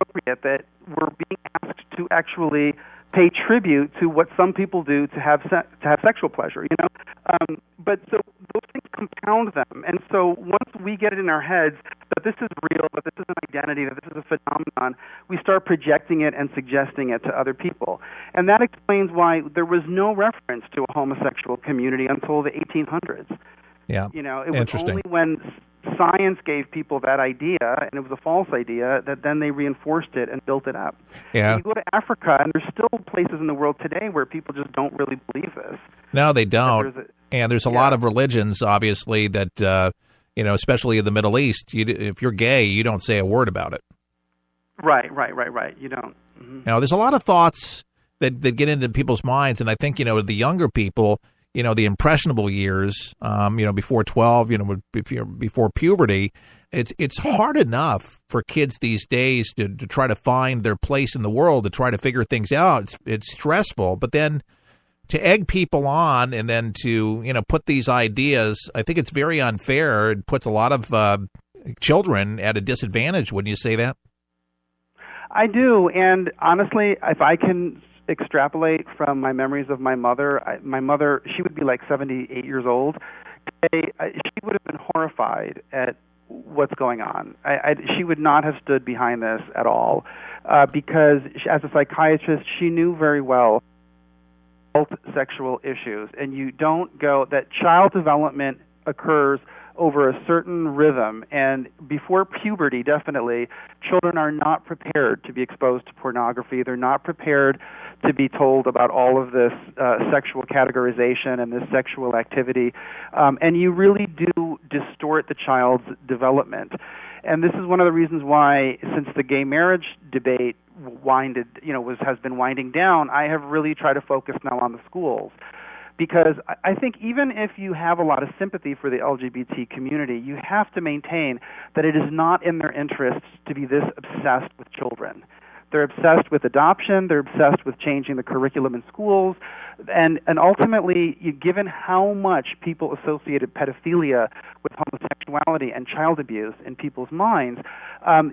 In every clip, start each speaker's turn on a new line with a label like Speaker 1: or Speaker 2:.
Speaker 1: inappropriate that we're being asked to actually pay tribute to what some people do to have sexual pleasure, but so those things compound them, and so once we get it in our heads that this is real, that this is an identity, that this is a phenomenon, we start projecting it and suggesting it to other people, and that explains why there was no reference to a homosexual community until the 1800s.
Speaker 2: Yeah,
Speaker 1: it was only when science gave people that idea, and it was a false idea, that then they reinforced it and built it up.
Speaker 2: Yeah.
Speaker 1: And you go to Africa, and there's still places in the world today where people just don't really believe this.
Speaker 2: No, they don't. And there's a lot of religions, obviously, that, especially in the Middle East, if you're gay, you don't say a word about it.
Speaker 1: Right. You don't. Mm-hmm.
Speaker 2: Now, there's a lot of thoughts that get into people's minds, and I think, the younger people, the impressionable years, before 12, before puberty, it's hard enough for kids these days to try to find their place in the world, to try to figure things out. It's stressful, but then to egg people on and then to, put these ideas, I think it's very unfair. It puts a lot of children at a disadvantage. Wouldn't you say that?
Speaker 1: I do, and honestly, if I can extrapolate from my memories of my mother, she would be like 78 years old. Today, she would have been horrified at what's going on. She would not have stood behind this at all, because as a psychiatrist, she knew very well sexual issues, and you don't go that child development occurs over a certain rhythm, and before puberty, definitely, children are not prepared to be exposed to pornography. They're not prepared to be told about all of this sexual categorization and this sexual activity, and you really do distort the child's development. And this is one of the reasons why, since the gay marriage debate has been winding down, I have really tried to focus now on the schools. Because I think even if you have a lot of sympathy for the LGBT community, you have to maintain that it is not in their interests to be this obsessed with children. They're obsessed with adoption. They're obsessed with changing the curriculum in schools. And ultimately, given how much people associated pedophilia with homosexuality and child abuse in people's minds,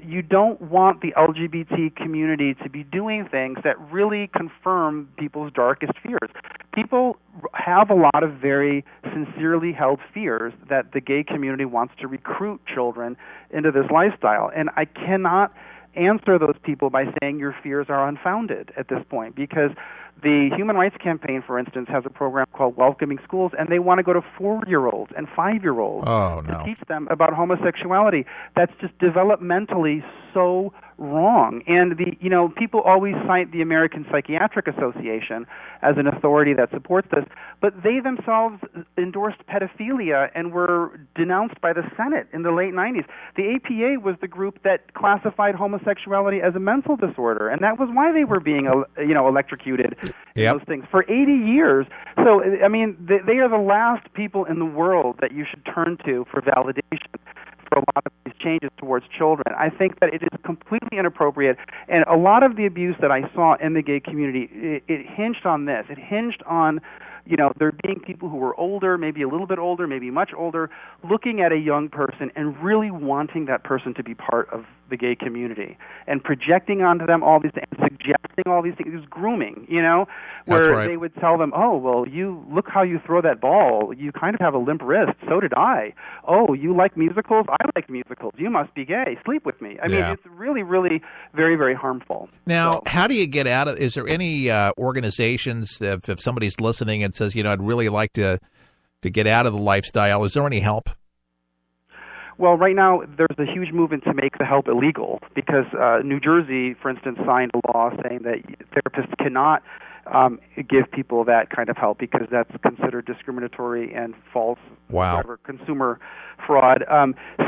Speaker 1: you don't want the LGBT community to be doing things that really confirm people's darkest fears. People have a lot of very sincerely held fears that the gay community wants to recruit children into this lifestyle. And I cannot answer those people by saying your fears are unfounded at this point, because the Human Rights Campaign, for instance, has a program called Welcoming Schools, and they want to go to 4-year-olds and 5-year-olds to teach them about homosexuality. That's just developmentally so wrong. And people always cite the American Psychiatric Association as an authority that supports this, but they themselves endorsed pedophilia and were denounced by the Senate in the late 90s. The APA was the group that classified homosexuality as a mental disorder, and that was why they were being electrocuted in those things for 80 years. So, I mean, they are the last people in the world that you should turn to for validation for a lot of these changes towards children. I think that it is completely inappropriate, and a lot of the abuse that I saw in the gay community, it hinged on this. It hinged on, there being people who were older, maybe a little bit older, maybe much older, looking at a young person and really wanting that person to be part of the gay community and projecting onto them all these things, suggesting all these things. It was grooming, where they would tell them, oh, well, you look how you throw that ball. You kind of have a limp wrist. So did I. Oh, you like musicals? I like musicals. You must be gay. Sleep with me. I mean, it's really, really very, very harmful.
Speaker 2: Now, how do you get out of, is there any organizations, if somebody's listening and says, I'd really like to get out of the lifestyle, is there any help?
Speaker 1: Well, right now, there's a huge movement to make the help illegal because New Jersey, for instance, signed a law saying that therapists cannot give people that kind of help because that's considered discriminatory and false, consumer fraud.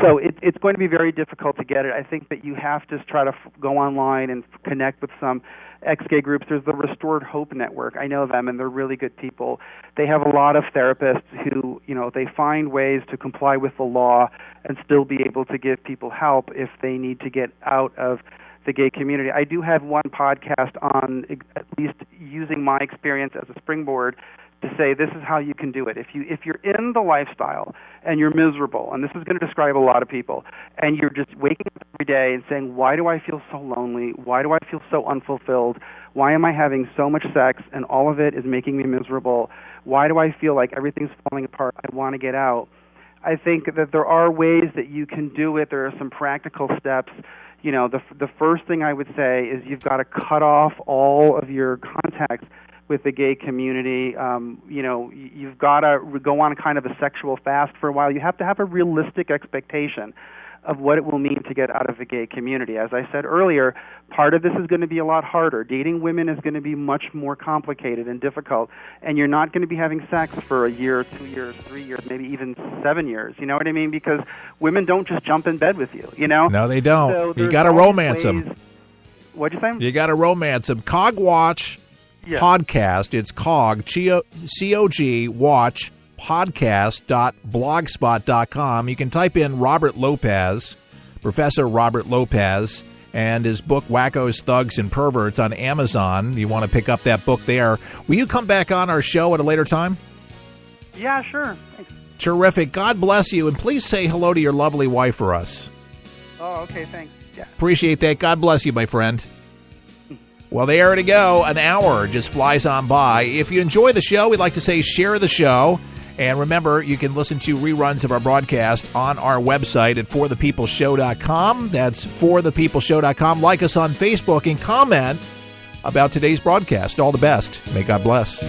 Speaker 1: So it's going to be very difficult to get it. I think that you have to try to go online and connect with some ex-gay groups. There's the Restored Hope Network. I know them, and they're really good people. They have a lot of therapists who, they find ways to comply with the law and still be able to give people help if they need to get out of the gay community. I do have one podcast on at least using my experience as a springboard to say this is how you can do it. If you're in the lifestyle and you're miserable, and this is going to describe a lot of people, and you're just waking up every day and saying, why do I feel so lonely? Why do I feel so unfulfilled? Why am I having so much sex and all of it is making me miserable? Why do I feel like everything's falling apart? I want to get out. I think that there are ways that you can do it. There are some practical steps. You know, the first thing I would say is you've got to cut off all of your contacts with the gay community. You know, you've got to go on kind of a sexual fast for a while. You have to have a realistic expectation of what it will mean to get out of the gay community. As I said earlier, part of this is going to be a lot harder. Dating women is going to be much more complicated and difficult, and you're not going to be having sex for a year, 2 years, 3 years, maybe even 7 years. You know what I mean? Because women don't just jump in bed with you, you know?
Speaker 2: No, they don't.
Speaker 1: So
Speaker 2: you got to romance them.
Speaker 1: What'd you say?
Speaker 2: You got to romance them. Cogwatch podcast. It's Cog, C-O-G, Watch, podcast.blogspot.com. You can type in Robert Lopez, Professor Robert Lopez, and his book Wackos, Thugs, and Perverts on Amazon. You want to pick up that book there. Will you come back on our show at a later time?
Speaker 1: Yeah, sure. Thanks.
Speaker 2: Terrific. God bless you, and please say hello to your lovely wife for us.
Speaker 1: Oh, okay, thanks. Yeah.
Speaker 2: Appreciate that. God bless you, my friend. Well, there to go. An hour just flies on by. If you enjoy the show, we'd like to say share the show. And remember, you can listen to reruns of our broadcast on our website at forthepeopleshow.com. That's forthepeopleshow.com. Like us on Facebook and comment about today's broadcast. All the best. May God bless.